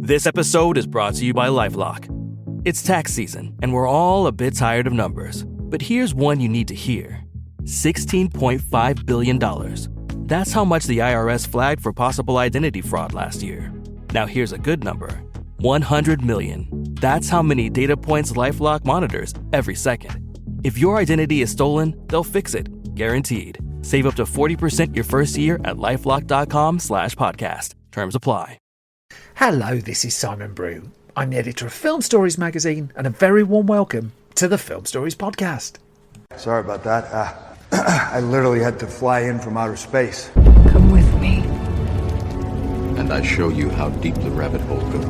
This episode is brought to you by LifeLock. It's tax season, and we're all a bit tired of numbers. But here's one you need to hear. $16.5 billion. That's how much the IRS flagged for possible identity fraud last year. Now here's a good number. 100 million. That's how many data points LifeLock monitors every second. If your identity is stolen, they'll fix it. Guaranteed. Save up to 40% your first year at LifeLock.com/podcast. Terms apply. Hello, this is Simon Brew. I'm the editor of Film Stories magazine, and a very warm welcome to the Film Stories podcast. Sorry about that. I literally had to fly in from outer space. Come with me. And I show you how deep the rabbit hole goes.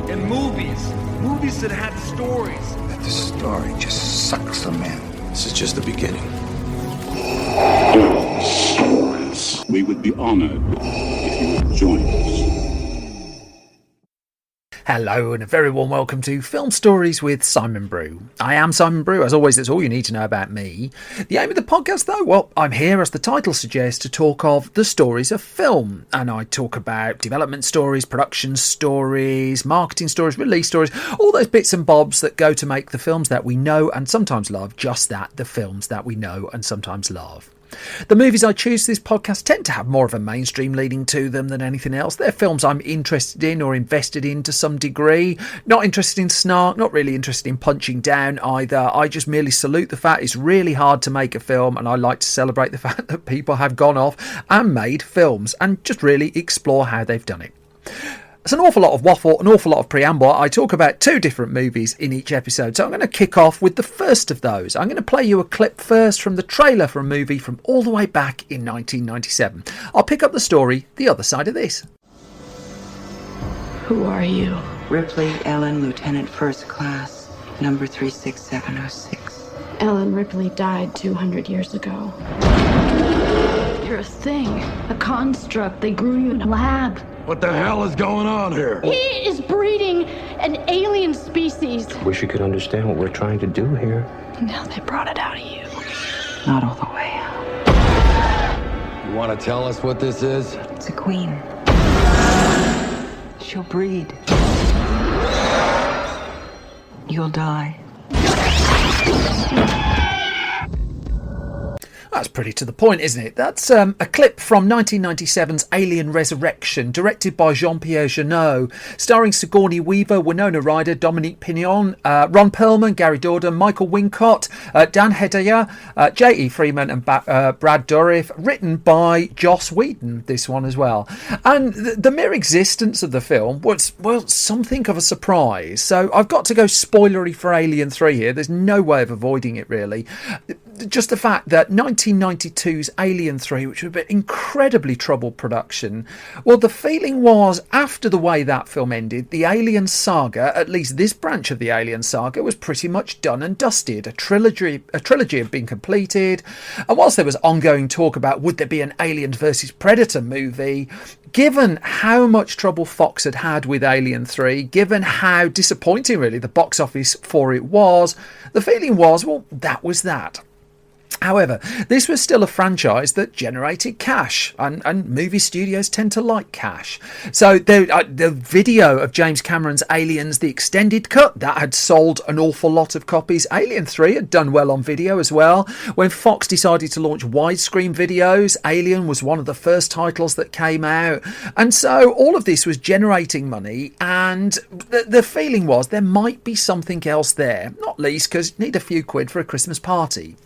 And movies that had stories. But the story just sucks them in. This is just the beginning. Stories. We would be honored if you would join us. Hello, and a very warm welcome to Film Stories with Simon Brew. I am Simon Brew. As always, that's all you need to know about me. The aim of the podcast, though, well, I'm here, as the title suggests, to talk of the stories of film. And I talk about development stories, production stories, marketing stories, release stories, all those bits and bobs that go to make the films that we know and sometimes love, just that, the films that we know and sometimes love. The movies I choose for this podcast tend to have more of a mainstream leading to them than anything else. They're films I'm interested in or invested in to some degree. Not interested in snark, not really interested in punching down either. I just merely salute the fact it's really hard to make a film, and I like to celebrate the fact that people have gone off and made films and just really explore how they've done it. It's an awful lot of waffle, an awful lot of preamble. I talk about two different movies in each episode, so I'm going to kick off with the first of those. I'm going to play you a clip first from the trailer for a movie from all the way back in 1997. I'll pick up the story the other side of this. Who are you? Ripley, Ellen, Lieutenant First Class, number 36706. Ellen Ripley died 200 years ago. You're a thing, a construct. They grew you in a lab. What the hell is going on here? He is breeding an alien species. Wish you could understand what we're trying to do here. Now they brought it out of you. Not all the way out. You want to tell us what this is? It's a queen. She'll breed. You'll die. That's pretty to the point, isn't it? That's a clip from 1997's Alien Resurrection, directed by Jean-Pierre Jeunet, starring Sigourney Weaver, Winona Ryder, Dominique Pignon, Ron Perlman, Gary Dourdan, Michael Wincott, Dan Hedaya, J.E. Freeman and Brad Dourif, written by Joss Whedon, this one as well. And the mere existence of the film was, well, something of a surprise. So I've got to go spoilery for Alien 3 here. There's no way of avoiding it, really. Just the fact that 1992's Alien 3, which was an incredibly troubled production, well, the feeling was, after the way that film ended, the Alien saga, at least this branch of the Alien saga, was pretty much done and dusted. A trilogy had been completed, and whilst there was ongoing talk about would there be an Alien versus Predator movie, given how much trouble Fox had had with Alien 3, given how disappointing really the box office for it was, the feeling was, well, that was that. However, this was still a franchise that generated cash, and movie studios tend to like cash. So the video of James Cameron's Aliens, the extended cut, that had sold an awful lot of copies. Alien 3 had done well on video as well. When Fox decided to launch widescreen videos, Alien was one of the first titles that came out. And so all of this was generating money, and the feeling was there might be something else there, not least because you need a few quid for a Christmas party.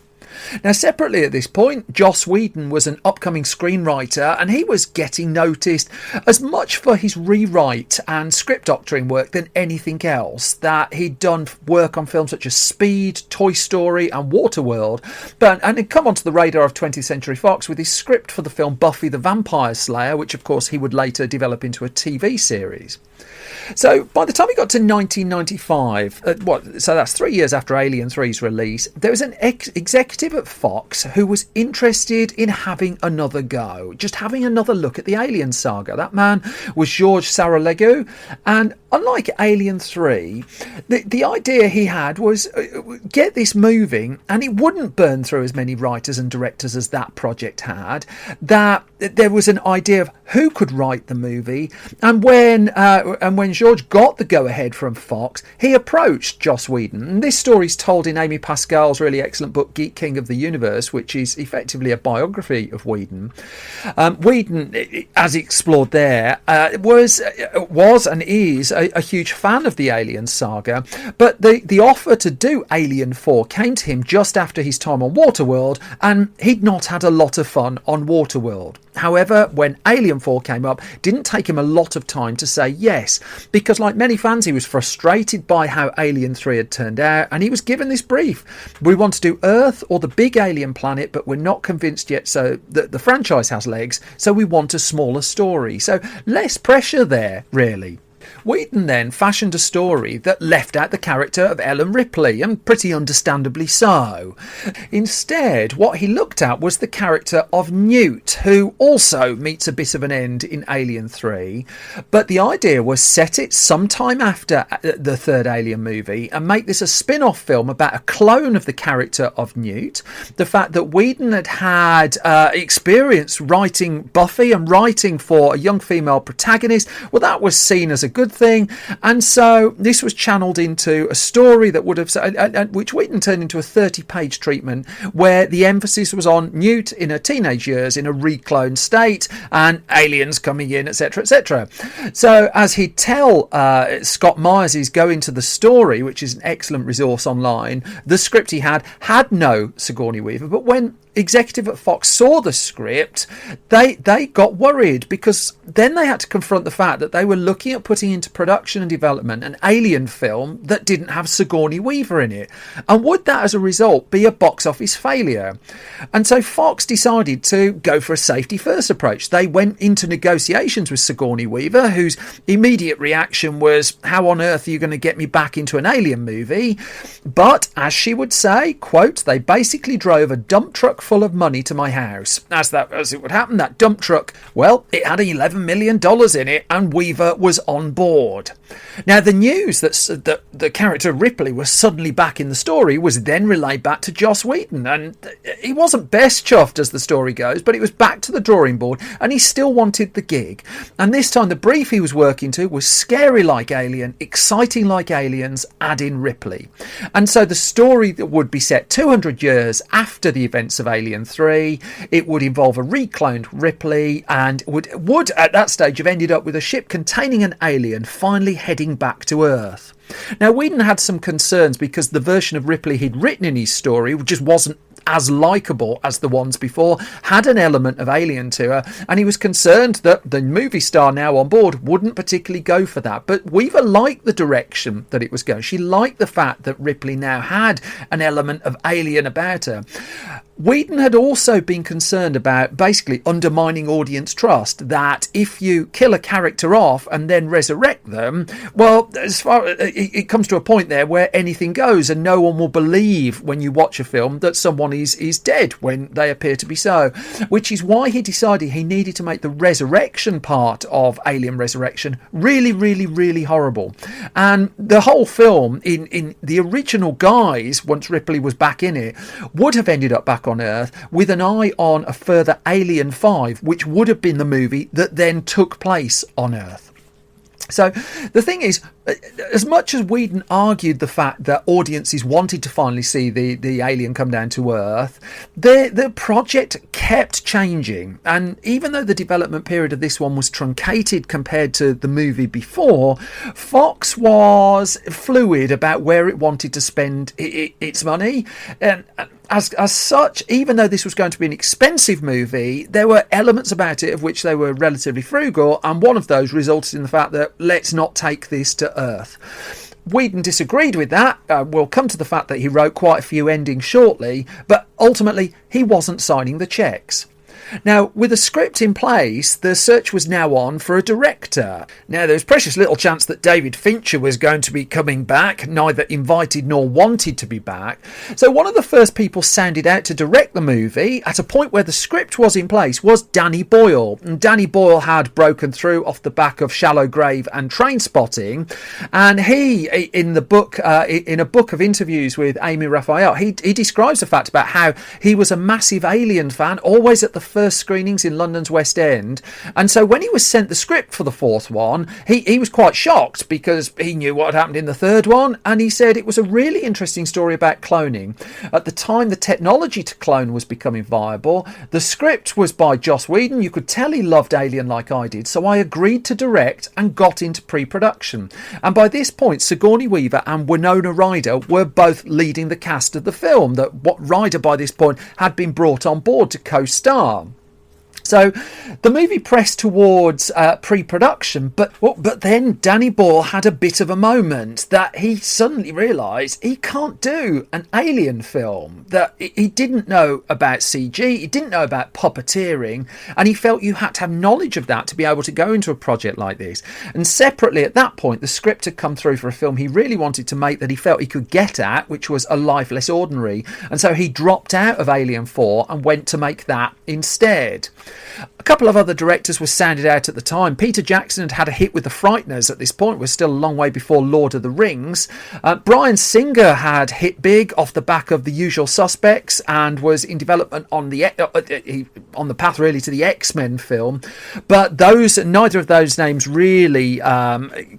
Now, separately at this point, Joss Whedon was an upcoming screenwriter, and he was getting noticed as much for his rewrite and script doctoring work than anything else. That he'd done work on films such as Speed, Toy Story and Waterworld, and he'd come onto the radar of 20th Century Fox with his script for the film Buffy the Vampire Slayer, which of course he would later develop into a TV series. So by the time we got to 1995, so that's 3 years after Alien 3's release, there was an executive at Fox who was interested in having another go, just having another look at the Alien saga. That man was George Saralegui, and unlike Alien 3, the idea he had was get this moving, and it wouldn't burn through as many writers and directors as that project had. That there was an idea of who could write the movie, and when George got the go-ahead from Fox, he approached Joss Whedon. And this story's told in Amy Pascal's really excellent book Geek King of the Universe, which is effectively a biography of Whedon. Whedon, as explored there, was and is a huge fan of the Alien saga, but the offer to do Alien 4 came to him just after his time on Waterworld, and he'd not had a lot of fun on Waterworld. However, when Alien 4 came up, it didn't take him a lot of time to say yes, because like many fans, he was frustrated by how Alien 3 had turned out, and he was given this brief: we want to do Earth or the big alien planet, but we're not convinced yet so that the franchise has legs, so we want a smaller story. So less pressure there, really. Whedon then fashioned a story that left out the character of Ellen Ripley, and pretty understandably so. Instead, what he looked at was the character of Newt, who also meets a bit of an end in Alien 3. But the idea was set it sometime after the third Alien movie and make this a spin-off film about a clone of the character of Newt. The fact that Whedon had experience writing Buffy and writing for a young female protagonist, well, that was seen as a good thing, and so this was channeled into a story that would have, which Whedon turned into a 30-page treatment where the emphasis was on Newt in her teenage years in a recloned state and aliens coming in, etc., etc. So as he'd tell Scott Myers' Go Into the Story, which is an excellent resource online, the script he had no Sigourney Weaver, but when executive at Fox saw the script, they got worried, because then they had to confront the fact that they were looking at putting into production and development an Alien film that didn't have Sigourney Weaver in it, and would that as a result be a box office failure? And so Fox decided to go for a safety first approach. They went into negotiations with Sigourney Weaver, whose immediate reaction was, how on earth are you going to get me back into an Alien movie? But as she would say, quote, they basically drove a dump truck full of money to my house. As it would happen, that dump truck, well, it had $11 million in it, and Weaver was on board. Now, the news that the character Ripley was suddenly back in the story was then relayed back to Joss Whedon, and he wasn't best chuffed as the story goes, but it was back to the drawing board, and he still wanted the gig. And this time the brief he was working to was scary like Alien, exciting like Aliens, add in Ripley. And so the story that would be set 200 years after the events of Alien 3, it would involve a recloned Ripley, and would at that stage have ended up with a ship containing an alien finally heading back to Earth. Now, Whedon had some concerns because the version of Ripley he'd written in his story just wasn't as likeable as the ones before, had an element of alien to her, and he was concerned that the movie star now on board wouldn't particularly go for that. But Weaver liked the direction that it was going. She liked the fact that Ripley now had an element of alien about her. Whedon had also been concerned about basically undermining audience trust, that if you kill a character off and then resurrect them, well, as far it comes to a point there where anything goes, and no one will believe when you watch a film that someone is dead when they appear to be so, which is why he decided he needed to make the resurrection part of Alien Resurrection really, really, really horrible. And the whole film, in the original guise, once Ripley was back in it, would have ended up back on Earth with an eye on a further Alien 5, which would have been the movie that then took place on Earth. So the thing is, as much as Whedon argued the fact that audiences wanted to finally see the alien come down to Earth, the project kept changing. And even though the development period of this one was truncated compared to the movie before, Fox was fluid about where it wanted to spend its money. And as such, even though this was going to be an expensive movie, there were elements about it of which they were relatively frugal, and one of those resulted in the fact that let's not take this to Earth. Whedon disagreed with that. We'll come to the fact that he wrote quite a few endings shortly, but ultimately he wasn't signing the cheques. Now, with a script in place, the search was now on for a director. Now, there was precious little chance that David Fincher was going to be coming back, neither invited nor wanted to be back. So one of the first people sounded out to direct the movie, at a point where the script was in place, was Danny Boyle. And Danny Boyle had broken through off the back of Shallow Grave and Trainspotting, and he, in a book of interviews with Amy Raphael, he describes the fact about how he was a massive Alien fan, always at the first screenings in London's West End. And so when he was sent the script for the fourth one, he was quite shocked, because he knew what had happened in the third one, and he said it was a really interesting story about cloning. At the time, the technology to clone was becoming viable. The script was by Joss Whedon. You could tell he loved Alien like I did, so I agreed to direct and got into pre-production. And by this point, Sigourney Weaver and Winona Ryder were both leading the cast of the film. That what Ryder by this point had been brought on board to co-star. So the movie pressed towards pre-production, but then Danny Boyle had a bit of a moment that he suddenly realised he can't do an Alien film, that he didn't know about CG, he didn't know about puppeteering, and he felt you had to have knowledge of that to be able to go into a project like this. And separately at that point, the script had come through for a film he really wanted to make that he felt he could get at, which was A Life Less Ordinary, and so he dropped out of Alien 4 and went to make that instead. A couple of other directors were sounded out at the time. Peter Jackson had a hit with The Frighteners at this point, was still a long way before Lord of the Rings. Bryan Singer had hit big off the back of The Usual Suspects and was in development on the path really to the X-Men film. But neither of those names really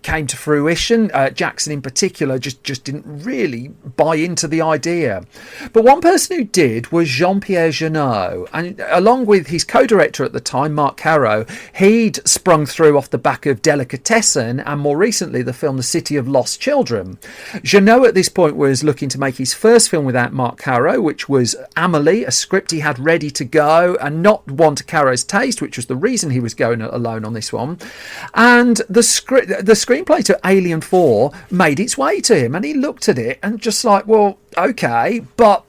came to fruition. Jackson in particular just didn't really buy into the idea. But one person who did was Jean-Pierre Jeunet, and along with his co-director at the time, Mark Caro, he'd sprung through off the back of Delicatessen and more recently the film The City of Lost Children. Jeunet at this point was looking to make his first film without Mark Caro, which was Amelie, a script he had ready to go and not one to Caro's taste, which was the reason he was going alone on this one. And the screenplay to Alien 4 made its way to him, and he looked at it and just like, well, okay, but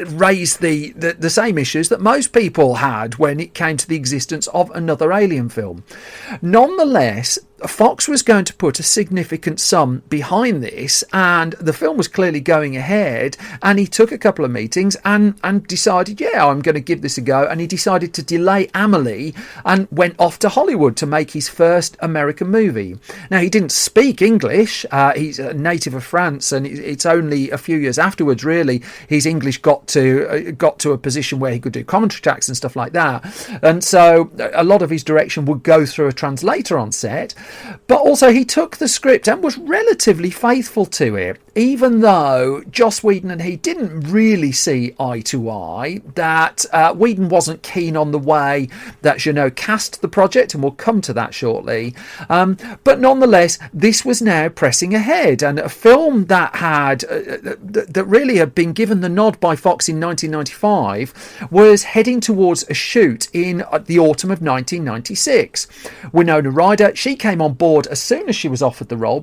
raised the same issues that most people had when it came to the existence of another Alien film. Nonetheless, Fox was going to put a significant sum behind this, and the film was clearly going ahead, and he took a couple of meetings and decided, yeah, I'm going to give this a go, and he decided to delay Amelie and went off to Hollywood to make his first American movie. Now, he didn't speak English, he's a native of France, and it's only a few years afterwards really his English got to a position where he could do commentary tracks and stuff like that, and so a lot of his direction would go through a translator on set. But also he took the script and was relatively faithful to it, even though Joss Whedon and he didn't really see eye to eye, that Whedon wasn't keen on the way that Jeunet cast the project, and we'll come to that shortly. But nonetheless, this was now pressing ahead, and a film that had that really had been given the nod by Fox in 1995 was heading towards a shoot in the autumn of 1996. Winona Ryder, she came on board as soon as she was offered the role,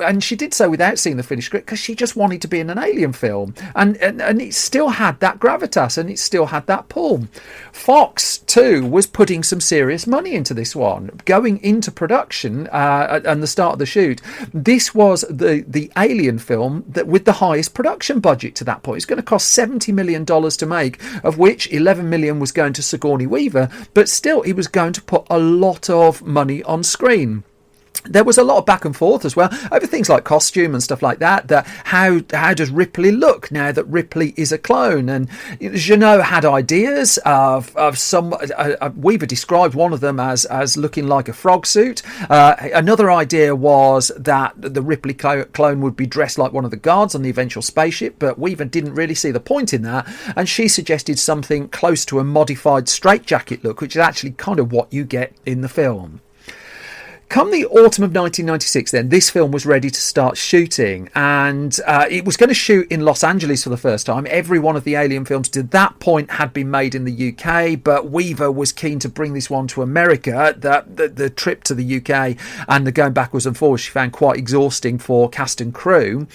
and she did so without seeing the finished script, because she just wanted to be in an Alien film, and it still had that gravitas and it still had that pull. Fox too was putting some serious money into this one, going into production and the start of the shoot. This was the Alien film that with the highest production budget to that point. It's going to cost $70 million to make, of which $11 million was going to Sigourney Weaver, but still he was going to put a lot of money on screen. There was a lot of back and forth as well over things like costume and stuff like that. That how does Ripley look now that Ripley is a clone? And Jeunet had ideas of some. Weaver described one of them as looking like a frog suit. Another idea was that the Ripley clone would be dressed like one of the guards on the eventual spaceship, but Weaver didn't really see the point in that, and she suggested something close to a modified straitjacket look, which is actually kind of what you get in the film. Come the autumn of 1996 then, this film was ready to start shooting, and it was going to shoot in Los Angeles for the first time. Every one of the Alien films to that point had been made in the UK, but Weaver was keen to bring this one to America. The trip to the UK and the going backwards and forwards she found quite exhausting for cast and crew.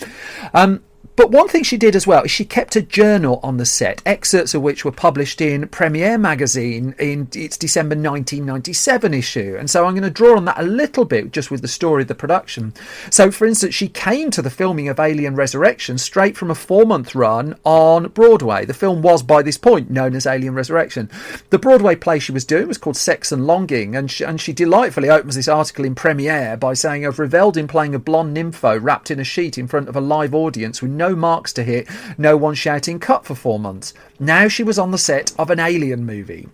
But one thing she did as well is she kept a journal on the set, excerpts of which were published in Premiere magazine in its December 1997 issue. And so I'm going to draw on that a little bit just with the story of the production. So, for instance, she came to the filming of Alien Resurrection straight from a 4-month run on Broadway. The film was, by this point, known as Alien Resurrection. The Broadway play she was doing was called Sex and Longing, and she delightfully opens this article in Premiere by saying, "I've revelled in playing a blonde nympho wrapped in a sheet in front of a live audience with no marks to hit, no one shouting cut for 4 months." Now she was on the set of an Alien movie.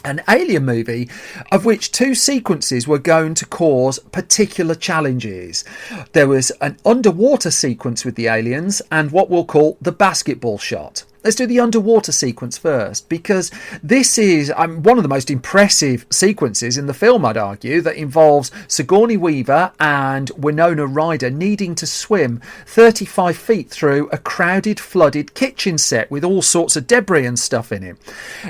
An Alien movie of which 2 sequences were going to cause particular challenges. There was an underwater sequence with the aliens and what we'll call the basketball shot. Let's do the underwater sequence first, because this is one of the most impressive sequences in the film, I'd argue, that involves Sigourney Weaver and Winona Ryder needing to swim 35 feet through a crowded, flooded kitchen set with all sorts of debris and stuff in it.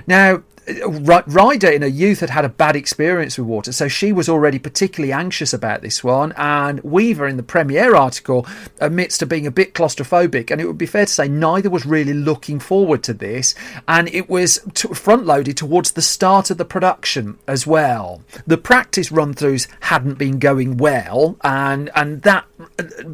Now, Ryder in her youth had a bad experience with water, so she was already particularly anxious about this one, and Weaver in the Premiere article admits to being a bit claustrophobic, and it would be fair to say neither was really looking forward to this, and it was front-loaded towards the start of the production as well. The practice run-throughs hadn't been going well, and that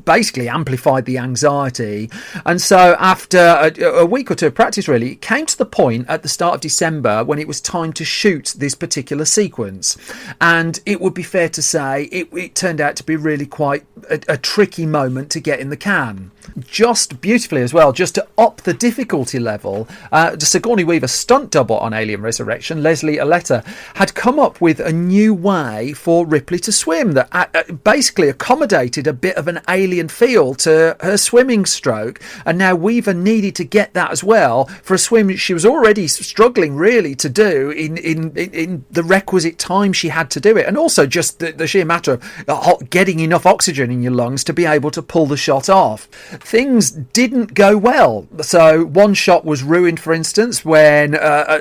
basically amplified the anxiety, and so after a week or two of practice, really, it came to the point at the start of December when it was time to shoot this particular sequence, and it would be fair to say it turned out to be really quite a tricky moment to get in the can. Just beautifully as well, just to up the difficulty level, the Sigourney Weaver stunt double on Alien Resurrection, Leslie Aletta, had come up with a new way for Ripley to swim that basically accommodated a bit of an alien feel to her swimming stroke, and now Weaver needed to get that as well for a swim she was already struggling really to do in the requisite time she had to do it, and also just the sheer matter of getting enough oxygen in your lungs to be able to pull the shot off. Things didn't go well. So one shot was ruined, for instance, when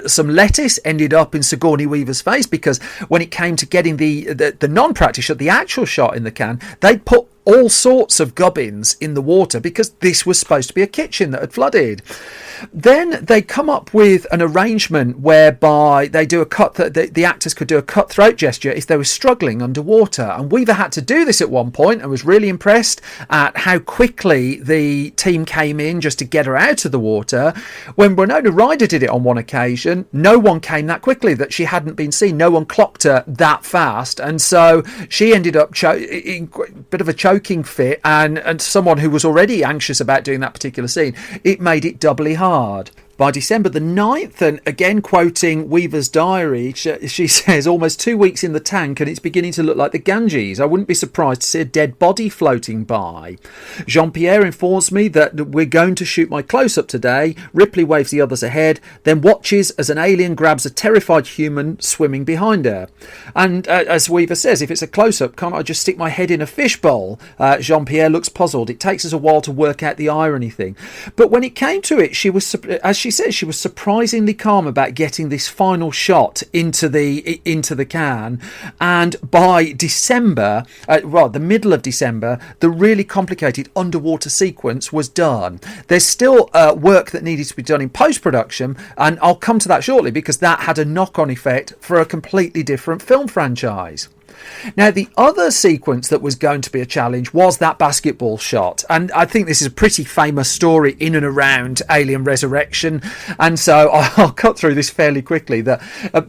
some lettuce ended up in Sigourney Weaver's face, because when it came to getting the non-practice shot, the actual shot in the can, they'd put all sorts of gubbins in the water because this was supposed to be a kitchen that had flooded. Then they come up with an arrangement whereby they do a cut, the actors could do a cutthroat gesture if they were struggling underwater, and Weaver had to do this at one point and was really impressed at how quickly the team came in just to get her out of the water. When Winona Ryder did it on one occasion, no one came that quickly, that she hadn't been seen, no one clocked her that fast, and so she ended up in a bit of a choking fit, and someone who was already anxious about doing that particular scene, it made it doubly hard. By December the 9th, and again quoting Weaver's diary, she says, "Almost 2 weeks in the tank and it's beginning to look like the Ganges. I wouldn't be surprised to see a dead body floating by. Jean-Pierre informs me that we're going to shoot my close-up today. Ripley waves the others ahead, then watches as an alien grabs a terrified human swimming behind her." And as Weaver says, if it's a close-up, can't I just stick my head in a fishbowl? Jean-Pierre looks puzzled. It takes us a while to work out the irony thing. But when it came to it, she was, as she says, she was surprisingly calm about getting this final shot into the can, and by December, the middle of December, the really complicated underwater sequence was done. There's still work that needed to be done in post-production, and I'll come to that shortly because that had a knock-on effect for a completely different film franchise. Now, the other sequence that was going to be a challenge was that basketball shot, and I think this is a pretty famous story in and around Alien Resurrection, and so I'll cut through this fairly quickly. That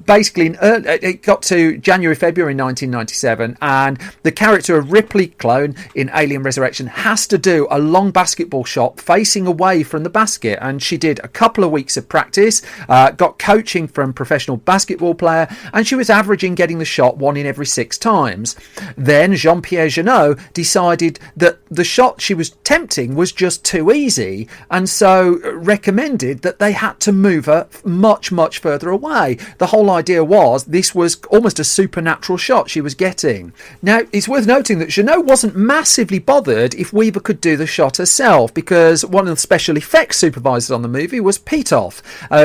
basically it got to February 1997, and the character of Ripley, clone in Alien Resurrection, has to do a long basketball shot facing away from the basket, and she did a couple of weeks of practice, got coaching from professional basketball player, and she was averaging getting the shot 1 in every 6 times. Then Jean-Pierre Jeunet decided that the shot she was attempting was just too easy, and so recommended that they had to move her much, much further away. The whole idea was this was almost a supernatural shot she was getting. Now, it's worth noting that Jeunet wasn't massively bothered if Weaver could do the shot herself, because one of the special effects supervisors on the movie was Petoff,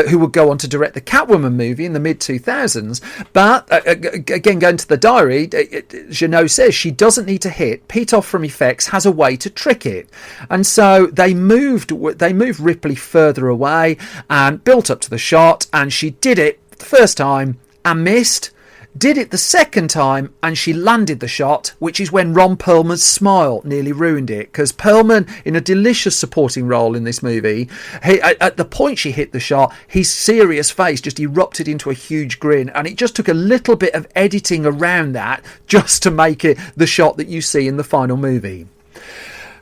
who would go on to direct the Catwoman movie in the mid-2000s. But again, going to the diary, basically, Jeannot says she doesn't need to hit. Pitoff from effects has a way to trick it. And so they moved Ripley further away and built up to the shot, and she did it the first time and missed. Did it the second time and she landed the shot, which is when Ron Perlman's smile nearly ruined it, because Perlman, in a delicious supporting role in this movie, at the point she hit the shot, his serious face just erupted into a huge grin, and it just took a little bit of editing around that just to make it the shot that you see in the final movie.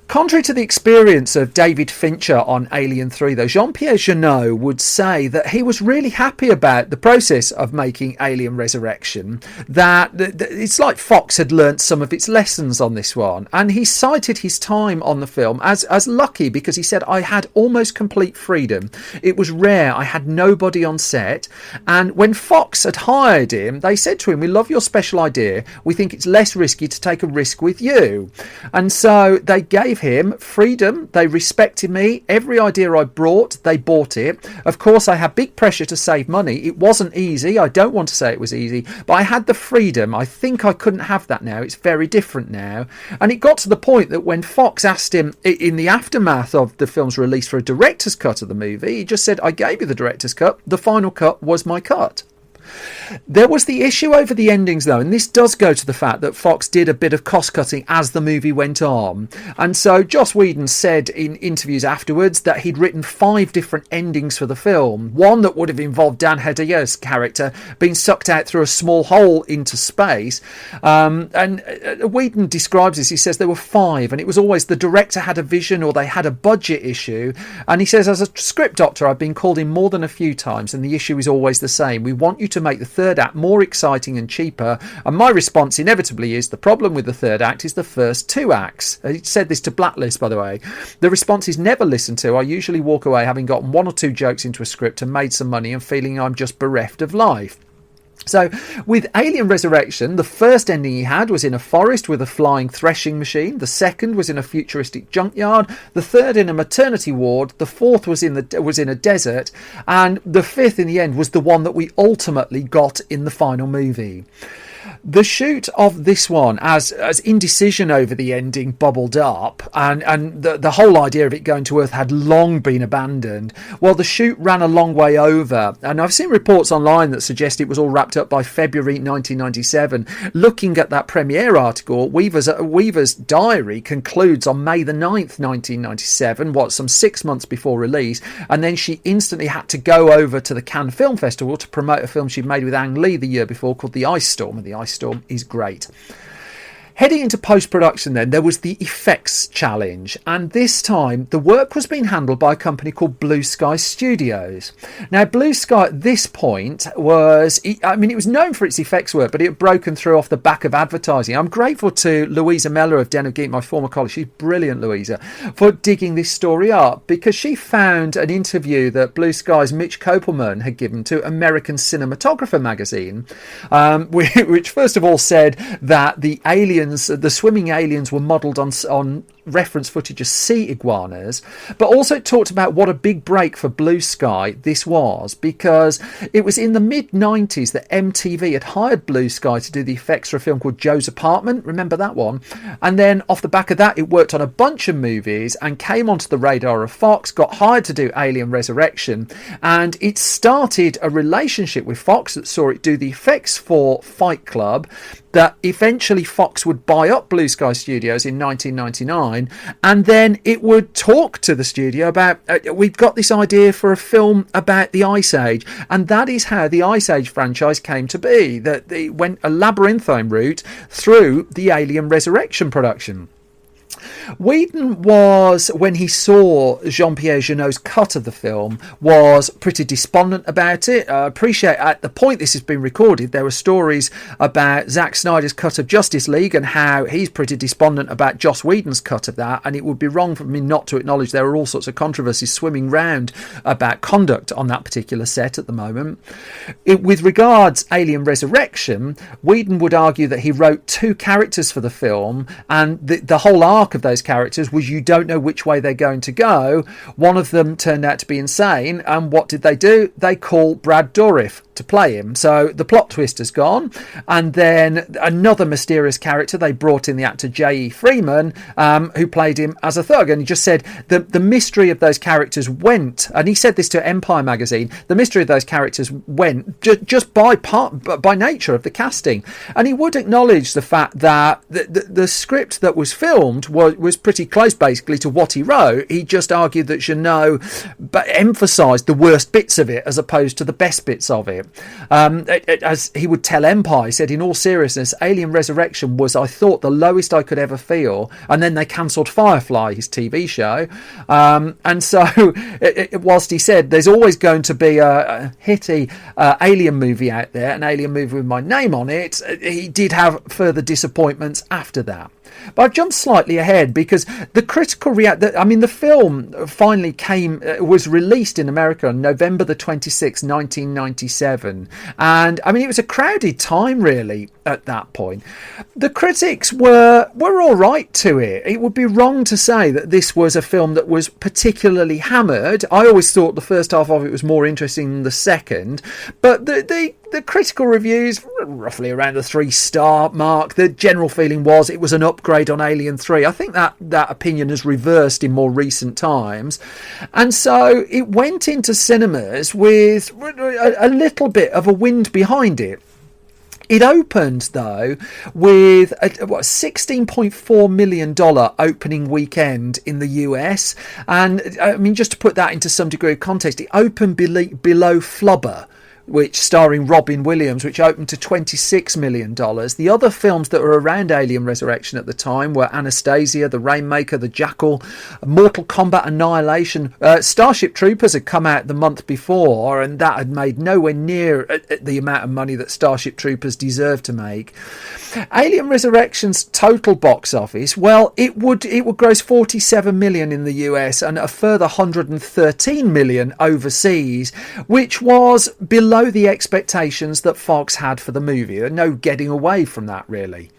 Contrary to the experience of David Fincher on Alien 3, though, Jean-Pierre Jeunet would say that he was really happy about the process of making Alien Resurrection, that it's like Fox had learnt some of its lessons on this one. And he cited his time on the film as lucky, because he said, I had almost complete freedom. It was rare. I had nobody on set. And when Fox had hired him, they said to him, we love your special idea. We think it's less risky to take a risk with you. And so they gave him freedom. They respected me. Every idea I brought, they bought it. Of course, I had big pressure to save money. It wasn't easy. I don't want to say it was easy, but I had the freedom. I think I couldn't have that now. It's very different now. And it got to the point that when Fox asked him in the aftermath of the film's release for a director's cut of the movie, he just said, I gave you the director's cut. The final cut was my cut. There was the issue over the endings, though, and this does go to the fact that Fox did a bit of cost cutting as the movie went on. And so Joss Whedon said in interviews afterwards that he'd written 5 different endings for the film. One that would have involved Dan Hedayer's character being sucked out through a small hole into space. And Whedon describes this. He says there were 5, and it was always the director had a vision or they had a budget issue. And he says, as a script doctor, I've been called in more than a few times, and the issue is always the same. We want you to make the third act more exciting and cheaper, and my response inevitably is the problem with the third act is the first 2 acts. He said this to Blacklist, by the way. The response is never listened to. I usually walk away having gotten 1 or 2 jokes into a script and made some money and feeling I'm just bereft of life. So with Alien Resurrection, the first ending he had was in a forest with a flying threshing machine. The second was in a futuristic junkyard. The third in a maternity ward. The fourth was in a desert. And the fifth in the end was the one that we ultimately got in the final movie. The shoot of this one, as indecision over the ending bubbled up, and the whole idea of it going to Earth had long been abandoned, well, the shoot ran a long way over. And I've seen reports online that suggest it was all wrapped up by February 1997. Looking at that premiere article, Weaver's diary concludes on May the 9th, 1997, some 6 months before release, and then she instantly had to go over to the Cannes Film Festival to promote a film she'd made with Ang Lee the year before called The Ice Storm, and The Ice Storm is great. Heading into post-production then, there was the effects challenge, and this time the work was being handled by a company called Blue Sky Studios. Now, Blue Sky at this point it was known for its effects work, but it had broken through off the back of advertising. I'm grateful to Louisa Meller of Den of Geek, my former colleague, she's brilliant, Louisa, for digging this story up, because she found an interview that Blue Sky's Mitch Kopelman had given to American Cinematographer magazine, which first of all said that the swimming aliens were modelled on reference footage of sea iguanas, but also talked about what a big break for Blue Sky this was, because it was in the mid-90s that MTV had hired Blue Sky to do the effects for a film called Joe's Apartment. Remember that one? And then off the back of that, it worked on a bunch of movies and came onto the radar of Fox, got hired to do Alien Resurrection, and it started a relationship with Fox that saw it do the effects for Fight Club, that eventually Fox would buy up Blue Sky Studios in 1999, and then it would talk to the studio about, we've got this idea for a film about the Ice Age, and that is how the Ice Age franchise came to be, that they went a labyrinthine route through the Alien Resurrection production. Whedon was, when he saw Jean-Pierre Jeunot's cut of the film, was pretty despondent about it. I appreciate at the point this has been recorded, there were stories about Zack Snyder's cut of Justice League and how he's pretty despondent about Joss Whedon's cut of that, and it would be wrong for me not to acknowledge there are all sorts of controversies swimming round about conduct on that particular set at the moment. With regards Alien Resurrection, Whedon would argue that he wrote 2 characters for the film, and the whole arc of those characters was you don't know which way they're going to go. One of them turned out to be insane, and what did they do? They call Brad Dourif to play him. So the plot twist has gone, and then another mysterious character, they brought in the actor J.E. Freeman, who played him as a thug, and he just said the mystery of those characters went, and he said this to Empire magazine, the mystery of those characters went just by nature of the casting. And he would acknowledge the fact that the script that was filmed was pretty close basically to what he wrote. He just argued that Jeannot emphasised the worst bits of it as opposed to the best bits of it. As he would tell Empire, he said, in all seriousness, Alien Resurrection was, I thought, the lowest I could ever feel. And then they cancelled Firefly, his TV show. And so, whilst he said there's always going to be a hitty Alien movie out there, an Alien movie with my name on it, he did have further disappointments after that. But I've jumped slightly ahead because the critical the film finally was released in America on November the 26th, 1997. And I mean, it was a crowded time really at that point. The critics were all right to it. It would be wrong to say that this was a film that was particularly hammered. I always thought the first half of it was more interesting than the second. But the critical reviews, roughly around the 3-star mark. The general feeling was it was an upgrade on Alien 3. I think that opinion has reversed in more recent times. And so it went into cinemas with a little bit of a wind behind it. It opened, though, with a $16.4 million opening weekend in the US. And, I mean, just to put that into some degree of context, it opened below Flubber, which starring Robin Williams, which opened to $26 million. The other films that were around Alien Resurrection at the time were Anastasia, The Rainmaker, The Jackal, Mortal Kombat Annihilation. Starship Troopers had come out the month before, and that had made nowhere near the amount of money that Starship Troopers deserved to make. Alien Resurrection's total box office, well, it would gross $47 million in the US and a further $113 million overseas, which was below the expectations that Fox had for the movie. No getting away from that, really.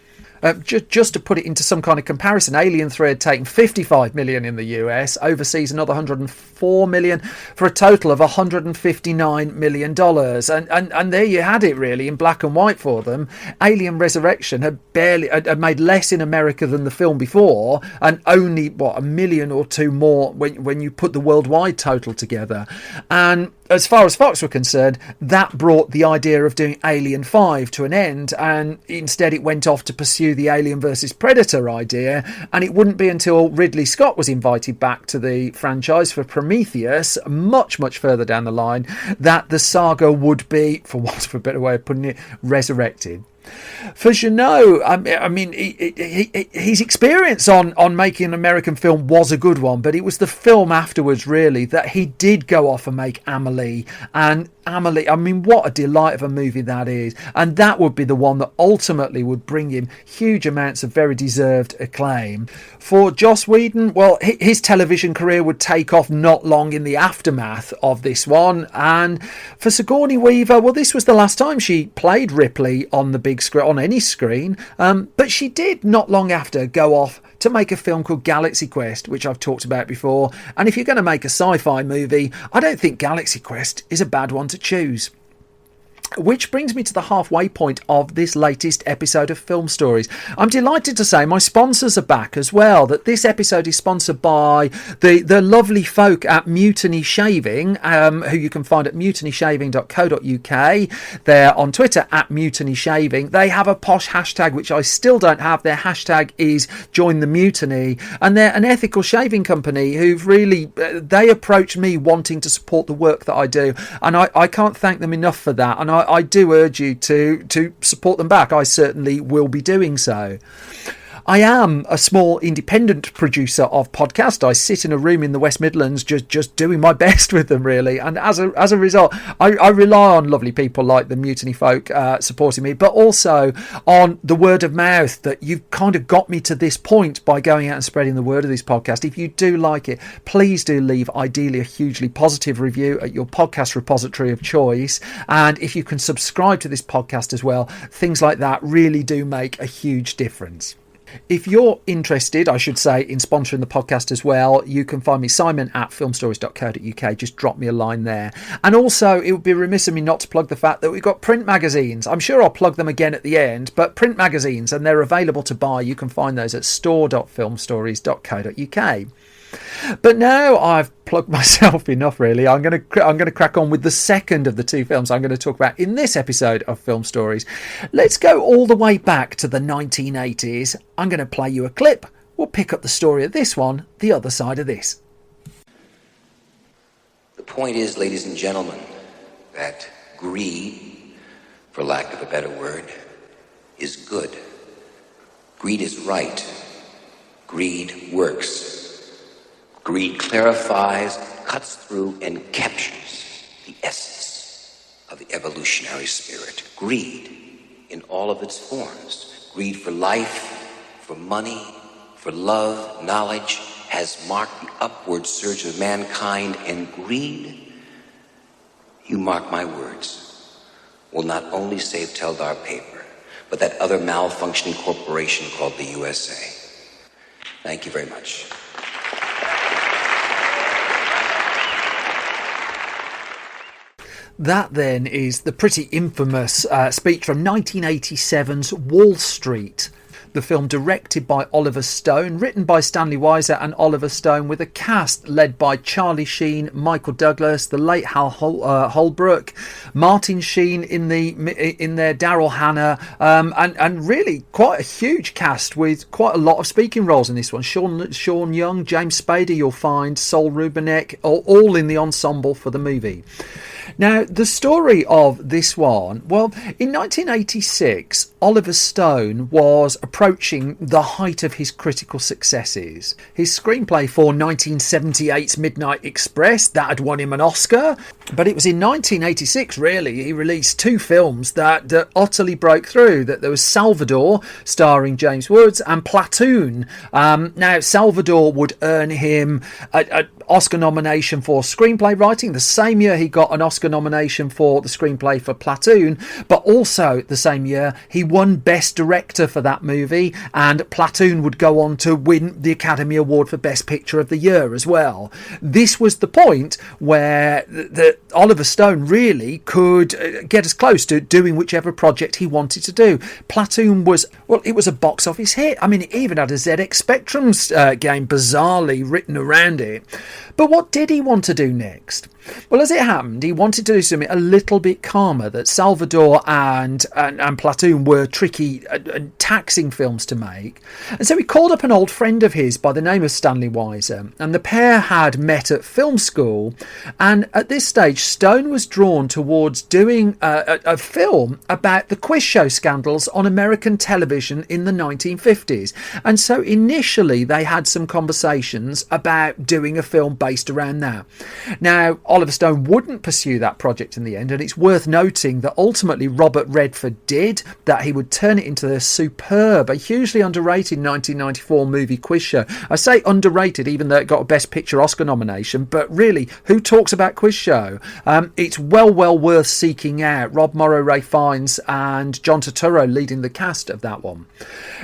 Just to put it into some kind of comparison, Alien 3 had taken $55 million in the US, overseas another $104 million, for a total of $159 million. And there you had it, really, in black and white for them. Alien Resurrection had made less in America than the film before, and only, $1 million or $2 million more when you put the worldwide total together. And as far as Fox were concerned, that brought the idea of doing Alien 5 to an end, and instead it went off to pursue the Alien versus Predator idea. And it wouldn't be until Ridley Scott was invited back to the franchise for Prometheus, much further down the line, that the saga would be, for want of a better way of putting it, resurrected. For Jeannot, I mean, his experience on making an American film was a good one, but it was the film afterwards, really, that he did go off and make Amelie. And Amelie, I mean, what a delight of a movie that is. And that would be the one that ultimately would bring him huge amounts of very deserved acclaim. For Joss Whedon, well, his television career would take off not long in the aftermath of this one. And for Sigourney Weaver, well, this was the last time she played Ripley on the big screen, on any screen. But she did not long after go off to make a film called Galaxy Quest, which I've talked about before. And if you're going to make a sci-fi movie, I don't think Galaxy Quest is a bad one to choose. Which brings me to the halfway point of this latest episode of Film Stories. I'm delighted to say my sponsors are back as well, that this episode is sponsored by the lovely folk at Mutiny Shaving, who you can find at mutinyshaving.co.uk. They're on Twitter at Mutiny Shaving. They have a posh hashtag, which I still don't have. Their hashtag is Join the Mutiny, and they're an ethical shaving company who've really, they approached me wanting to support the work that I do, and I can't thank them enough for that. And I do urge you to support them back. I certainly will be doing so. I am a small independent producer of podcasts. I sit in a room in the West Midlands just doing my best with them, really. And as a result, I rely on lovely people like the Mutiny folk supporting me, but also on the word of mouth that you've kind of got me to this point by going out and spreading the word of this podcast. If you do like it, please do leave ideally a hugely positive review at your podcast repository of choice. And if you can subscribe to this podcast as well, things like that really do make a huge difference. If you're interested, I should say, in sponsoring the podcast as well, you can find me, simon@filmstories.co.uk. Just drop me a line there. And also, it would be remiss of me not to plug the fact that we've got print magazines. I'm sure I'll plug them again at the end, but print magazines, and they're available to buy. You can find those at store.filmstories.co.uk. But now I've plugged myself enough, really. I'm going to crack on with the second of the two films I'm going to talk about in this episode of Film Stories. Let's go all the way back to the 1980s. I'm going to play you a clip. We'll pick up the story of this one the other side of this. The point is, ladies and gentlemen, that greed, for lack of a better word, is good. Greed is right. Greed works. Greed clarifies, cuts through, and captures the essence of the evolutionary spirit. Greed in all of its forms. Greed for life, for money, for love, knowledge, has marked the upward surge of mankind, and greed, you mark my words, will not only save Teldar Paper, but that other malfunctioning corporation called the USA. Thank you very much. That then is the pretty infamous speech from 1987's Wall Street, the film directed by Oliver Stone, written by Stanley Weiser and Oliver Stone, with a cast led by Charlie Sheen, Michael Douglas, the late Hal Holbrook, Martin Sheen in there, Daryl Hannah, and really quite a huge cast with quite a lot of speaking roles in this one. Sean Young, James Spader, you'll find, Sol Rubinek, all in the ensemble for the movie. Now, the story of this one, well, in 1986, Oliver Stone was approaching the height of his critical successes. His screenplay for 1978's Midnight Express, that had won him an Oscar, but it was in 1986, really, he released two films that utterly broke through. That there was Salvador, starring James Woods, and Platoon. Now, Salvador would earn him an Oscar nomination for screenplay writing. The same year he got an Oscar nomination for the screenplay for Platoon, but also the same year he won Best Director for that movie, and Platoon would go on to win the Academy Award for Best Picture of the Year as well. This was the point where Oliver Stone really could get as close to doing whichever project he wanted to do. Platoon was, well, it was a box office hit. I mean, it even had a ZX Spectrum game bizarrely written around it. But what did he want to do next? Well, as it happened, he wanted to do something a little bit calmer. That Salvador and Platoon were tricky and taxing films to make. And so he called up an old friend of his by the name of Stanley Weiser, and the pair had met at film school. And at this stage, Stone was drawn towards doing a film about the quiz show scandals on American television in the 1950s. And so initially they had some conversations about doing a film based around that. Now, Oliver Stone wouldn't pursue that project in the end, and it's worth noting that ultimately Robert Redford did, that he would turn it into a superb, a hugely underrated 1994 movie quiz show. I say underrated even though it got a Best Picture Oscar nomination, but really, who talks about quiz show? It's well worth seeking out. Rob Morrow, Ray Fiennes and John Turturro leading the cast of that one.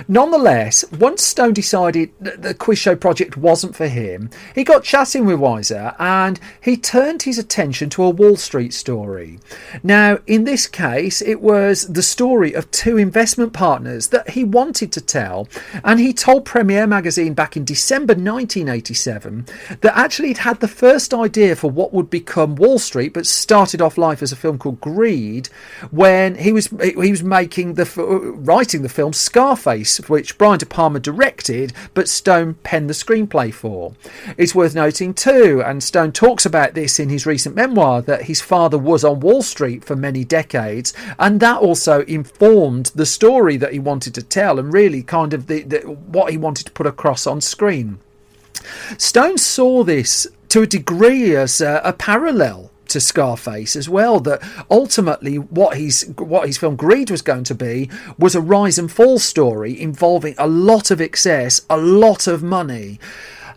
Nonetheless, once Stone decided that the quiz show project wasn't for him, he got chatting with Weiser and he turned his attention to a Wall Street story. Now, in this case, it was the story of two investment partners that he wanted to tell, and he told Premiere magazine back in December 1987 that actually he'd had the first idea for what would become Wall Street, but started off life as a film called Greed, when he was writing the film Scarface, which Brian De Palma directed, but Stone penned the screenplay for. It's worth noting too, and Stone talks about this in his recent memoir, that his father was on Wall Street for many decades, and that also informed the story that he wanted to tell, and really kind of what he wanted to put across on screen. Stone saw this to a degree as a parallel to Scarface as well, that ultimately what his film Greed was going to be was a rise and fall story involving a lot of excess, a lot of money.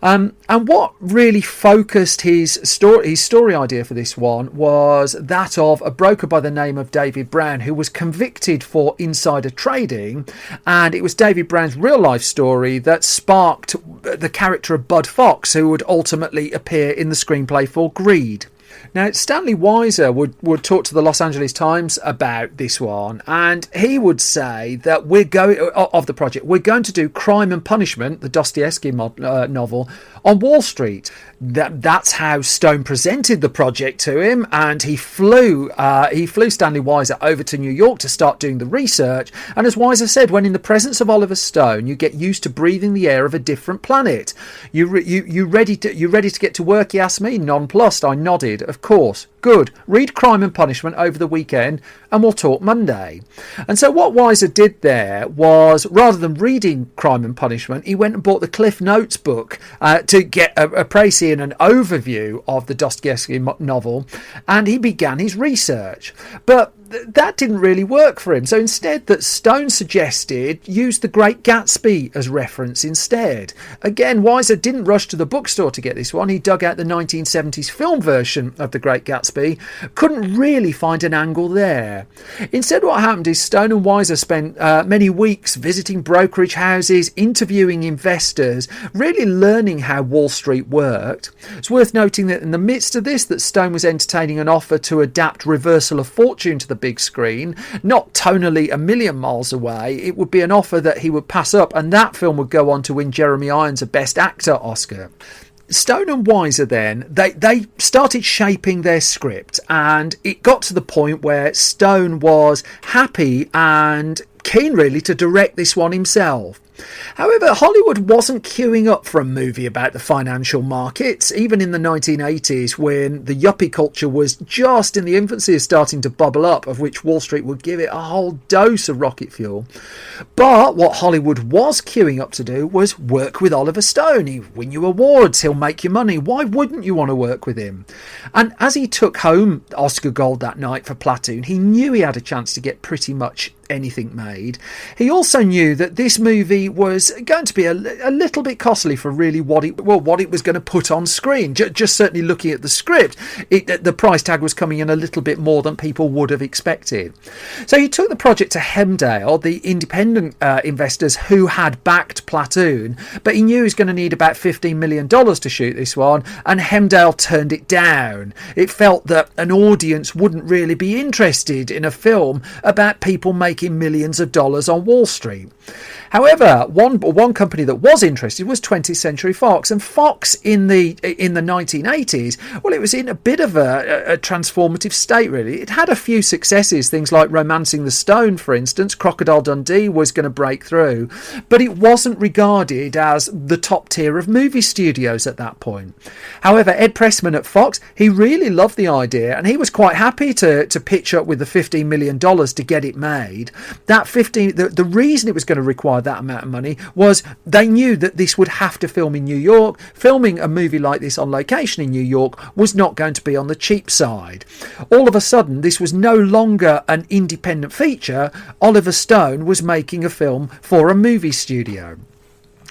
And what really focused his story idea for this one was that of a broker by the name of David Brown, who was convicted for insider trading, and it was David Brown's real life story that sparked the character of Bud Fox, who would ultimately appear in the screenplay for Greed. Now, Stanley Weiser would talk to the Los Angeles Times about this one, and he would say that we're going to do Crime and Punishment, the Dostoevsky novel, on Wall Street. That's how Stone presented the project to him, and he flew Stanley Weiser over to New York to start doing the research. And as Weiser said, when in the presence of Oliver Stone, you get used to breathing the air of a different planet. You ready to get to work? He asked me, nonplussed. I nodded. Of course. Good. Read Crime and Punishment over the weekend and we'll talk Monday. And so what Weiser did there was, rather than reading Crime and Punishment, he went and bought the Cliff Notes book to get a précis and an overview of the Dostoevsky novel, and he began his research. But that didn't really work for him. So instead, that Stone suggested use The Great Gatsby as reference instead. Again, Weiser didn't rush to the bookstore to get this one. He dug out the 1970s film version of The Great Gatsby. Couldn't really find an angle there. Instead, what happened is Stone and Weiser spent many weeks visiting brokerage houses, interviewing investors, really learning how Wall Street worked. It's worth noting that in the midst of this, that Stone was entertaining an offer to adapt Reversal of Fortune to the big screen, not tonally a million miles away. It would be an offer that he would pass up, and that film would go on to win Jeremy Irons a Best Actor Oscar. Stone and Weiser then, they started shaping their script, and it got to the point where Stone was happy and keen really to direct this one himself. However, Hollywood wasn't queuing up for a movie about the financial markets, even in the 1980s, when the yuppie culture was just in the infancy of starting to bubble up, of which Wall Street would give it a whole dose of rocket fuel. But what Hollywood was queuing up to do was work with Oliver Stone. He'll win you awards, he'll make you money. Why wouldn't you want to work with him? And as he took home Oscar Gold that night for Platoon, he knew he had a chance to get pretty much anything made. He also knew that this movie was going to be a little bit costly for really what it was going to put on screen. Just certainly looking at the script, the price tag was coming in a little bit more than people would have expected. So he took the project to Hemdale, the independent investors who had backed Platoon, but he knew he was going to need about $15 million to shoot this one, and Hemdale turned it down. It felt that an audience wouldn't really be interested in a film about people making millions of dollars on Wall Street. However, one company that was interested was 20th Century Fox, and Fox in the 1980s, well, it was in a bit of a transformative state, really. It had a few successes, things like Romancing the Stone, for instance. Crocodile Dundee was going to break through, but it wasn't regarded as the top tier of movie studios at that point. However, Ed Pressman at Fox, he really loved the idea, and he was quite happy to pitch up with the $15 million to get it made. The reason it was going to require that amount of money was they knew that this would have to film in New York. Filming a movie like this on location in New York was not going to be on the cheap side. All of a sudden, this was no longer an independent feature. Oliver Stone was making a film for a movie studio.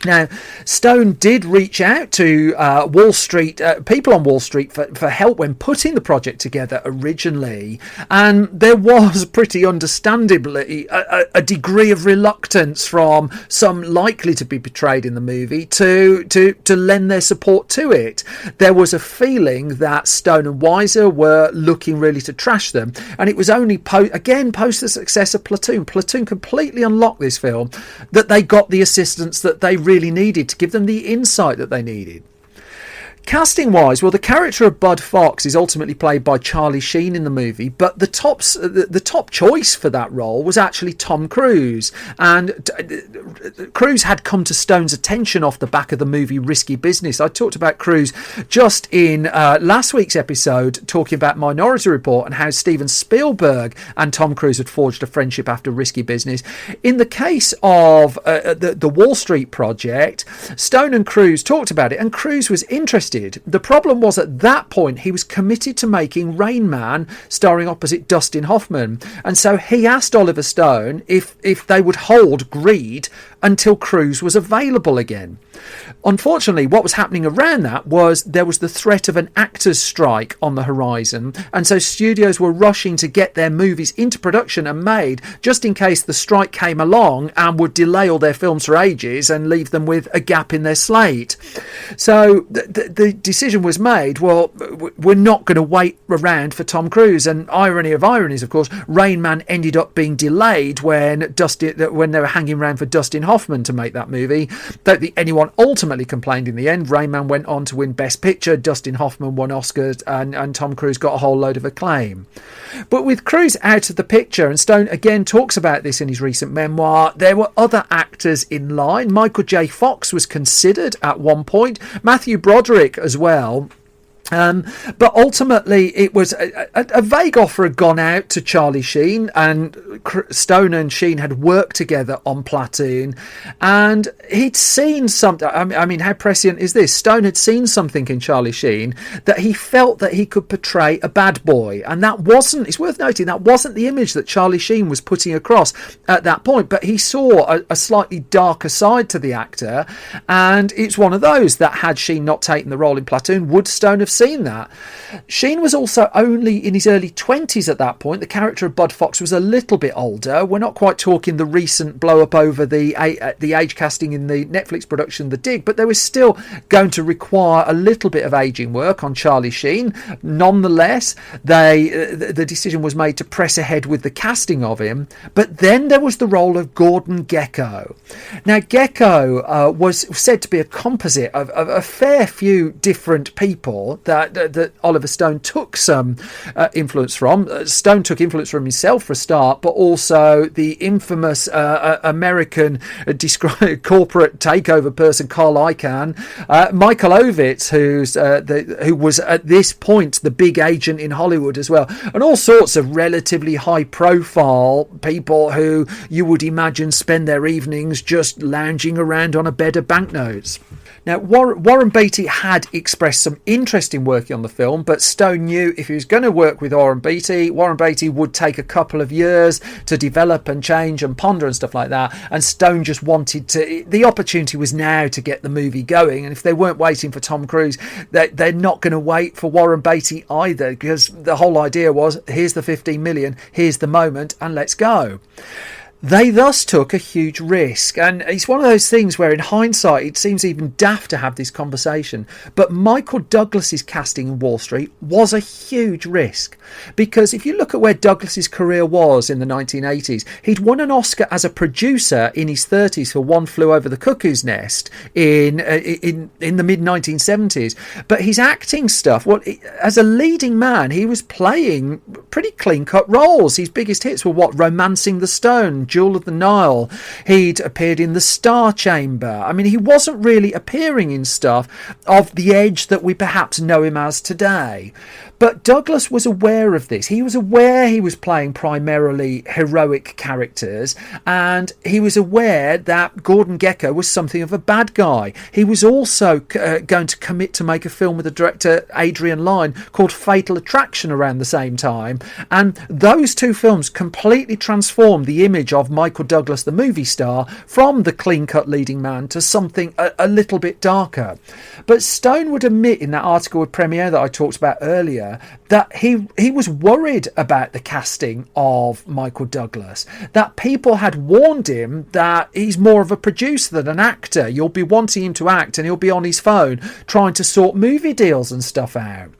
Now, Stone did reach out to Wall Street, people on Wall Street for help when putting the project together originally, and there was pretty understandably a degree of reluctance from some likely to be portrayed in the movie to lend their support to it. There was a feeling that Stone and Weiser were looking really to trash them, and it was only post the success of Platoon. Platoon completely unlocked this film, that they got the assistance that they really needed to give them the insight that they needed. Casting wise, well, the character of Bud Fox is ultimately played by Charlie Sheen in the movie, but the top choice for that role was actually Tom Cruise, and Cruise had come to Stone's attention off the back of the movie Risky Business. I talked about Cruise just in last week's episode, talking about Minority Report and how Steven Spielberg and Tom Cruise had forged a friendship after Risky Business. In the case of the Wall Street project, Stone and Cruise talked about it, and Cruise was interested interested. The problem was at that point he was committed to making Rain Man, starring opposite Dustin Hoffman, and so he asked Oliver Stone if they would hold Greed until Cruise was available again. Unfortunately, what was happening around that was there was the threat of an actors' strike on the horizon, and so studios were rushing to get their movies into production and made just in case the strike came along and would delay all their films for ages and leave them with a gap in their slate. So the decision was made, well, we're not going to wait around for Tom Cruise. And irony of ironies, of course, Rain Man ended up being delayed when they were hanging around for Dustin Hoffman to make that movie. Don't think anyone ultimately complained in the end. Rain Man went on to win Best Picture, Dustin Hoffman won Oscars, and Tom Cruise got a whole load of acclaim. But with Cruise out of the picture, and Stone again talks about this in his recent memoir, there were other actors in line. Michael J. Fox was considered at one point, Matthew Broderick as well. But ultimately it was a vague offer had gone out to Charlie Sheen, and Stone and Sheen had worked together on Platoon, and he'd seen something. I mean, how prescient is this? Stone had seen something in Charlie Sheen that he felt that he could portray a bad boy, and that wasn't, it's worth noting, that wasn't the image that Charlie Sheen was putting across at that point, but he saw a slightly darker side to the actor, and it's one of those that had Sheen not taken the role in Platoon, would Stone have seen that? Sheen was also only in his early 20s at that point. The character of Bud Fox was a little bit older. We're not quite talking the recent blow up over the age casting in the Netflix production The Dig, but there was still going to require a little bit of aging work on Charlie Sheen. Nonetheless, the decision was made to press ahead with the casting of him. But then there was the role of Gordon Gekko. Now, Gekko was said to be a composite of a fair few different people that Oliver Stone took some influence from. Stone took influence from himself for a start, but also the infamous American corporate takeover person Carl Icahn, Michael Ovitz, who was at this point the big agent in Hollywood as well, and all sorts of relatively high profile people who you would imagine spend their evenings just lounging around on a bed of banknotes. Now, Warren Beatty had expressed some interest in working on the film, but Stone knew if he was going to work with Warren Beatty would take a couple of years to develop and change and ponder and stuff like that. And Stone just wanted to, the opportunity was now to get the movie going. And if they weren't waiting for Tom Cruise, they're not going to wait for Warren Beatty either, because the whole idea was, here's the 15 million, here's the moment, and let's go. They thus took a huge risk, and it's one of those things where in hindsight it seems even daft to have this conversation, but Michael Douglas's casting in Wall Street was a huge risk, because if you look at where Douglas's career was in the 1980s, he'd won an Oscar as a producer in his 30s for One Flew Over the Cuckoo's Nest in the mid-1970s, but his acting stuff, well, as a leading man, he was playing pretty clean-cut roles. His biggest hits were Romancing the Stone, Jewel of the Nile. He'd appeared in The Star Chamber. I mean, he wasn't really appearing in stuff of the edge that we perhaps know him as today. But Douglas was aware of this. He was aware he was playing primarily heroic characters, and he was aware that Gordon Gekko was something of a bad guy. He was also going to commit to make a film with the director Adrian Lyne called Fatal Attraction around the same time, and those two films completely transformed the image of Michael Douglas, the movie star, from the clean-cut leading man to something a little bit darker. But Stone would admit in that article with Premiere that I talked about earlier that he was worried about the casting of Michael Douglas, that people had warned him that he's more of a producer than an actor. You'll be wanting him to act and he'll be on his phone trying to sort movie deals and stuff out.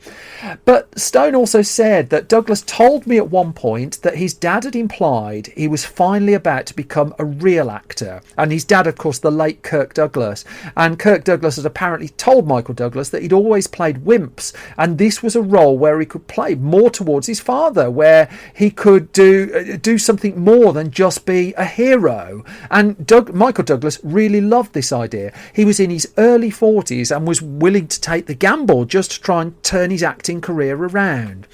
But Stone also said that Douglas told me at one point that his dad had implied he was finally about to become a real actor. And his dad, of course, the late Kirk Douglas. And Kirk Douglas had apparently told Michael Douglas that he'd always played wimps, and this was a role where he could play more towards his father, where he could do something more than just be a hero. And Michael Douglas really loved this idea. He was in his early 40s and was willing to take the gamble just to try and turn his acting career around.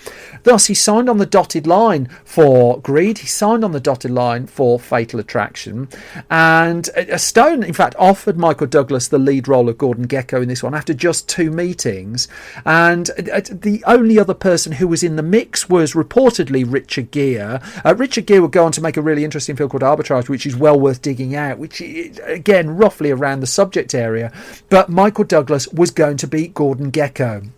Thus, he signed on the dotted line for Greed. He signed on the dotted line for for Fatal Attraction. And Stone, in fact, offered Michael Douglas the lead role of Gordon Gekko in this one after just 2 meetings. And the only other person who was in the mix was reportedly Richard Gere. Richard Gere would go on to make a really interesting film called Arbitrage, which is well worth digging out, which, again, roughly around the subject area. But Michael Douglas was going to be Gordon Gekko.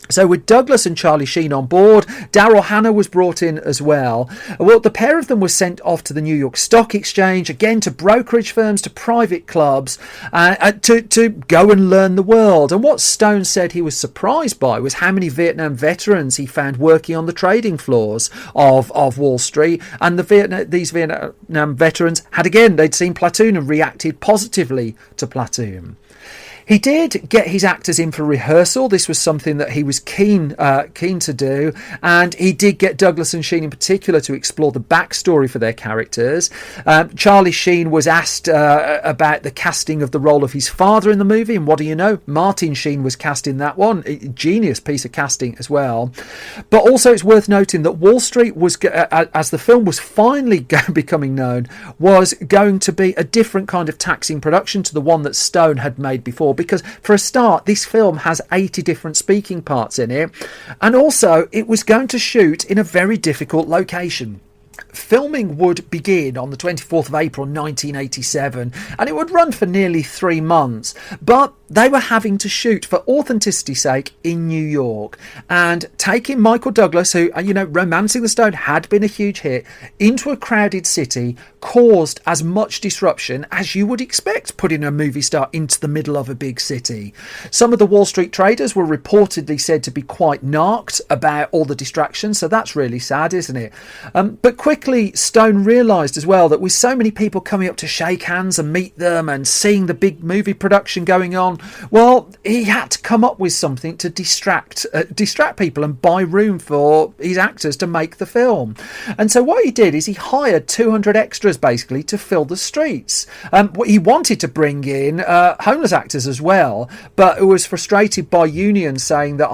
So with Douglas and Charlie Sheen on board, Daryl Hannah was brought in as well. Well, the pair of them were sent off to the New York Stock Exchange, again to brokerage firms, to private clubs, to go and learn the world. And what Stone said he was surprised by was how many Vietnam veterans he found working on the trading floors of Wall Street. And these Vietnam veterans they'd seen Platoon and reacted positively to Platoon. He did get his actors in for rehearsal. This was something that he was keen to do, and he did get Douglas and Sheen in particular to explore the backstory for their characters. Charlie Sheen was asked about the casting of the role of his father in the movie, and what do you know? Martin Sheen was cast in that one. A genius piece of casting as well. But also it's worth noting that Wall Street was, as the film was finally becoming known, was going to be a different kind of taxing production to the one that Stone had made before. Because for a start, this film has 80 different speaking parts in it, and also it was going to shoot in a very difficult location. Filming would begin on the 24th of April 1987, and it would run for nearly 3 months, but they were having to shoot, for authenticity's sake, in New York. And taking Michael Douglas, who, Romancing the Stone had been a huge hit, into a crowded city caused as much disruption as you would expect putting a movie star into the middle of a big city. Some of the Wall Street traders were reportedly said to be quite narked about all the distractions, so that's really sad, isn't it? But quickly, Stone realised as well that with so many people coming up to shake hands and meet them and seeing the big movie production going on, well, he had to come up with something to distract people and buy room for his actors to make the film. And so what he did is he hired 200 extras basically to fill the streets. He wanted to bring in homeless actors as well, but it was frustrated by unions saying that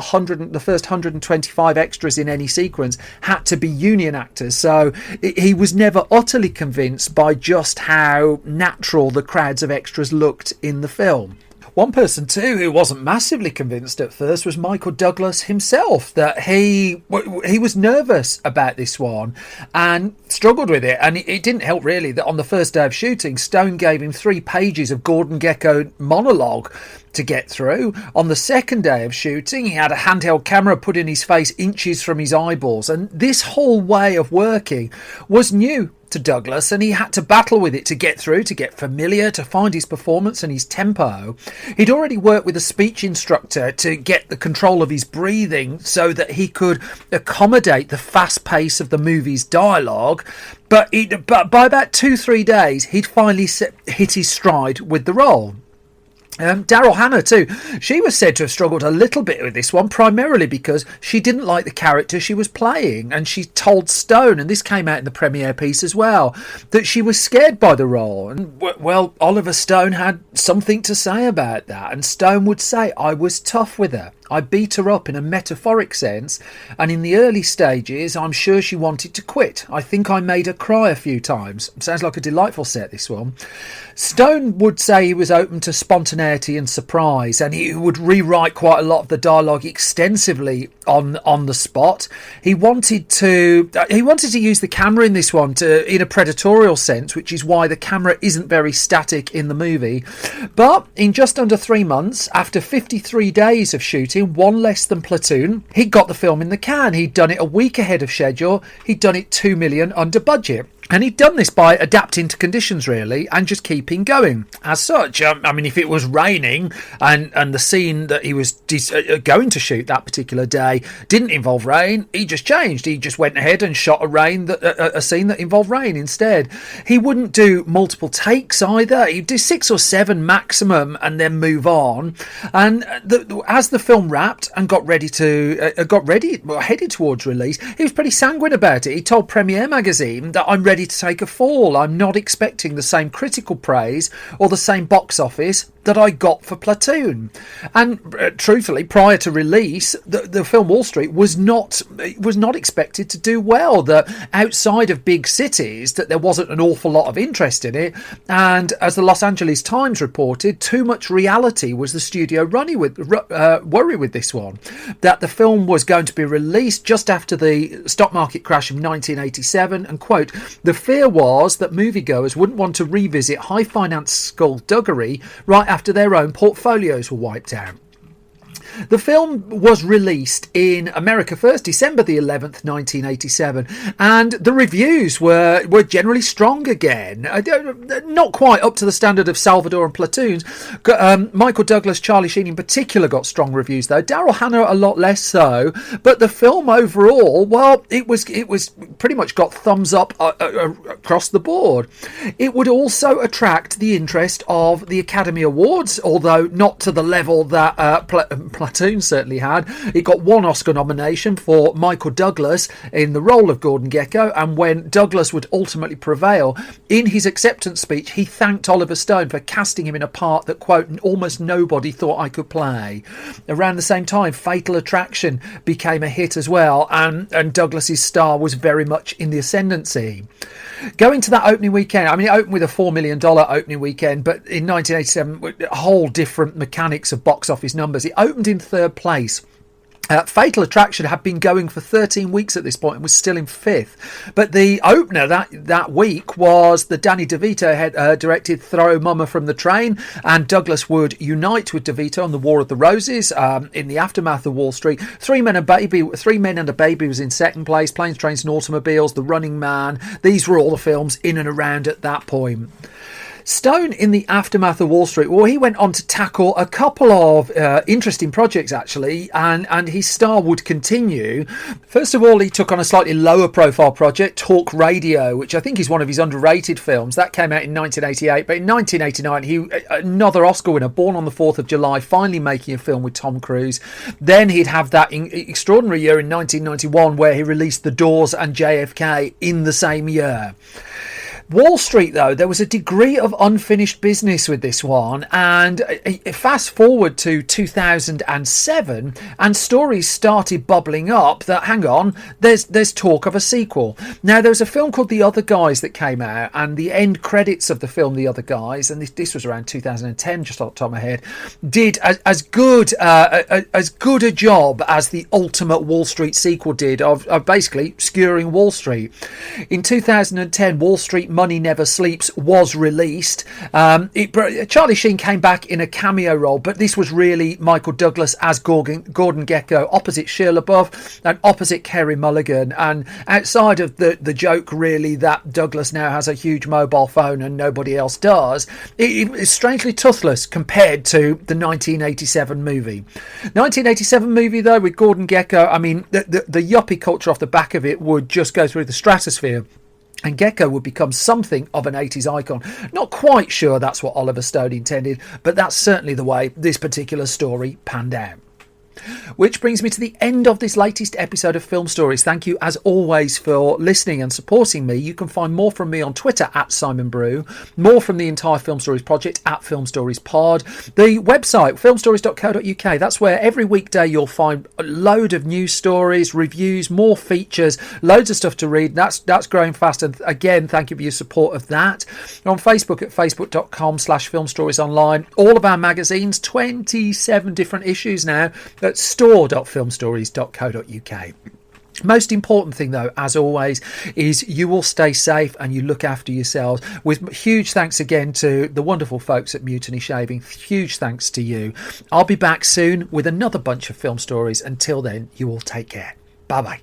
the first 125 extras in any sequence had to be union actors. So he was never utterly convinced by just how natural the crowds of extras looked in the film. One person too who wasn't massively convinced at first was Michael Douglas himself, that he was nervous about this one and struggled with it. And it didn't help really that on the first day of shooting, Stone gave him 3 pages of Gordon Gekko monologue to get through. On the second day of shooting, he had a handheld camera put in his face inches from his eyeballs, and this whole way of working was new to Douglas, and he had to battle with it to get through, to get familiar, to find his performance and his tempo. He'd already worked with a speech instructor to get the control of his breathing so that he could accommodate the fast pace of the movie's dialogue. But by about 2-3 days, he'd finally hit his stride with the role. Daryl Hannah too, she was said to have struggled a little bit with this one, primarily because she didn't like the character she was playing, and she told Stone, and this came out in the premiere piece as well, that she was scared by the role. And well, Oliver Stone had something to say about that, and Stone would say, I was tough with her. I beat her up in a metaphoric sense, and in the early stages I'm sure she wanted to quit. I think I made her cry a few times. Sounds like a delightful set, this one. Stone would say he was open to spontaneity and surprise, and he would rewrite quite a lot of the dialogue extensively on the spot. He wanted to use the camera in this one in a predatorial sense, which is why the camera isn't very static in the movie. But in just under 3 months, after 53 days of shooting, one less than Platoon, he got the film in the can. He'd done it a week ahead of schedule. He'd done it $2 million under budget. And he'd done this by adapting to conditions, really, and just keeping going. As such, I mean, if it was raining and the scene that he was going to shoot that particular day didn't involve rain, he just changed. He just went ahead and shot a scene that involved rain instead. He wouldn't do multiple takes either. He'd do 6 or 7 maximum and then move on. And as the film wrapped and headed towards release, he was pretty sanguine about it. He told Premiere magazine that I'm ready to take a fall. I'm not expecting the same critical praise or the same box office that I got for Platoon. And truthfully, prior to release, the film Wall Street was not expected to do well. That outside of big cities, that there wasn't an awful lot of interest in it. And as the Los Angeles Times reported, too much reality was the studio worry with this one. That the film was going to be released just after the stock market crash of 1987, and quote, the fear was that moviegoers wouldn't want to revisit high finance skullduggery right after their own portfolios were wiped out. The film was released in America first, December the 11th, 1987, and the reviews were generally strong again. Not quite up to the standard of Salvador and Platoons. Michael Douglas, Charlie Sheen in particular got strong reviews though. Daryl Hannah a lot less so. But the film overall, well, it was pretty much got thumbs up across the board. It would also attract the interest of the Academy Awards, although not to the level that Platoon certainly had. It got one Oscar nomination for Michael Douglas in the role of Gordon Gekko, and when Douglas would ultimately prevail, in his acceptance speech he thanked Oliver Stone for casting him in a part that, quote, almost nobody thought I could play. Around the same time, Fatal Attraction became a hit as well, and Douglas's star was very much in the ascendancy. Going to that opening weekend, I mean, it opened with a $4 million opening weekend, but in 1987, a whole different mechanics of box office numbers. It opened in third place. Fatal Attraction had been going for 13 weeks at this point and was still in fifth. But the opener that week was the Danny DeVito directed Throw Mama from the Train, and Douglas would unite with DeVito on the War of the Roses in the aftermath of Wall Street. Three Men and a Baby was in second place. Planes, Trains and Automobiles, The Running Man. These were all the films in and around at that point. Stone, in the aftermath of Wall Street, well, he went on to tackle a couple of interesting projects, actually, and his star would continue. First of all, he took on a slightly lower profile project, Talk Radio, which I think is one of his underrated films. That came out in 1988, but in 1989, another Oscar winner, Born on the 4th of July, finally making a film with Tom Cruise. Then he'd have that extraordinary year in 1991 where he released The Doors and JFK in the same year. Wall Street, though, there was a degree of unfinished business with this one, and fast forward to 2007, and stories started bubbling up that, hang on, there's talk of a sequel. Now, there was a film called The Other Guys that came out, and the end credits of the film The Other Guys, and this was around 2010, just off the top of my head, did as good a job as the ultimate Wall Street sequel did of basically skewering Wall Street. In 2010, Wall Street Money Never Sleeps was released. Charlie Sheen came back in a cameo role, but this was really Michael Douglas as Gordon Gekko opposite Shia LaBeouf and opposite Kerry Mulligan. And outside of the joke, really, that Douglas now has a huge mobile phone and nobody else does, it is strangely toothless compared to the 1987 movie. 1987 movie, though, with Gordon Gekko, I mean, the yuppie culture off the back of it would just go through the stratosphere. And Gekko would become something of an 80s icon. Not quite sure that's what Oliver Stone intended, but that's certainly the way this particular story panned out. Which brings me to the end of this latest episode of Film Stories. Thank you as always for listening and supporting me. You can find more from me on Twitter at Simon Brew, more from the entire Film Stories project at Film Stories Pod, the website filmstories.co.uk. That's where every weekday you'll find a load of news stories, reviews, more features, loads of stuff to read. That's growing fast, and again, thank you for your support of that. On Facebook at facebook.com/filmstoriesonline. All of our magazines, 27 different issues now at store.filmstories.co.uk. Most important thing, though, as always, is you will stay safe and you look after yourselves. With huge thanks again to the wonderful folks at Mutiny Shaving. Huge thanks to you. I'll be back soon with another bunch of film stories. Until then, you all take care. Bye-bye.